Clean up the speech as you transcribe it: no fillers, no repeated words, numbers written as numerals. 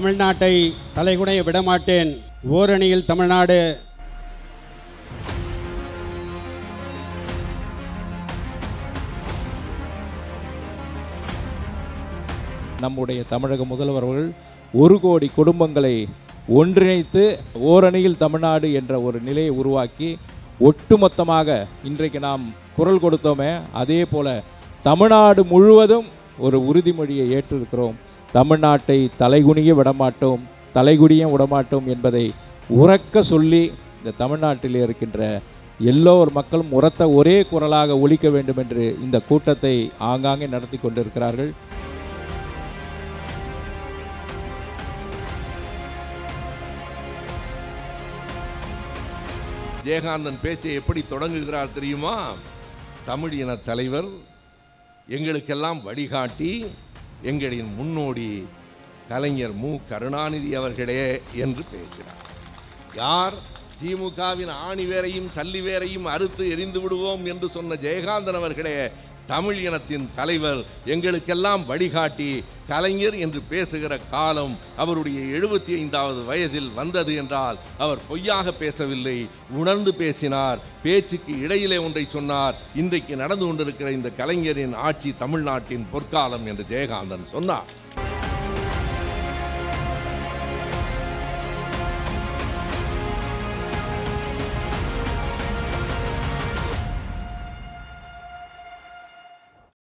தமிழ்நாட்டை தலைகுனிய விடமாட்டேன். ஓரணியில் தமிழ்நாடு. நம்முடைய தமிழக முதல்வர்கள் 1 கோடி குடும்பங்களை ஒன்றிணைத்து ஓரணியில் தமிழ்நாடு என்ற ஒரு நிலையை உருவாக்கி ஒட்டுமொத்தமாக இன்றைக்கு நாம் குரல் கொடுத்தோமே, அதே போல தமிழ்நாடு முழுவதும் ஒரு உறுதிமொழியை ஏற்றிருக்கிறோம். தமிழ்நாட்டை தலைகுனிய விடமாட்டோம், தலைகுடிய விடமாட்டோம் என்பதை உரக்க சொல்லி இந்த தமிழ்நாட்டில் இருக்கின்ற எல்லோர் மக்களும் உரத்த ஒரே குரலாக ஒலிக்க வேண்டும் என்று இந்த கூட்டத்தை ஆங்காங்கே நடத்தி கொண்டிருக்கிறார்கள். ஜெயகாந்தன் பேச்சை எப்படி தொடங்குகிறார் தெரியுமா? தமிழ் இன தலைவர், எங்களுக்கெல்லாம் வழிகாட்டி, எங்களின் முன்னோடி கலைஞர் மு. கருணாநிதி அவர்களே என்று பேசினார். யார்? திமுகவின் ஆணி வேரையும் சல்லி வேரையும் அறுத்து எரிந்து விடுவோம் என்று சொன்ன ஜெயகாந்தன் அவர்களே தமிழ் இனத்தின் தலைவர், எங்களுக்கெல்லாம் வழிகாட்டி கலைஞர் என்று பேசுகிற காலம் அவருடைய 75வது வயதில் வந்தது என்றால் அவர் பொய்யாக பேசவில்லை, உணர்ந்து பேசினார். பேச்சுக்கு இடையிலே ஒன்றை சொன்னார். இன்றைக்கு நடந்து கொண்டிருக்கிற இந்த கலைஞரின் ஆட்சி தமிழ்நாட்டின் பொற்காலம் என்று ஜெயகாந்தன் சொன்னார்.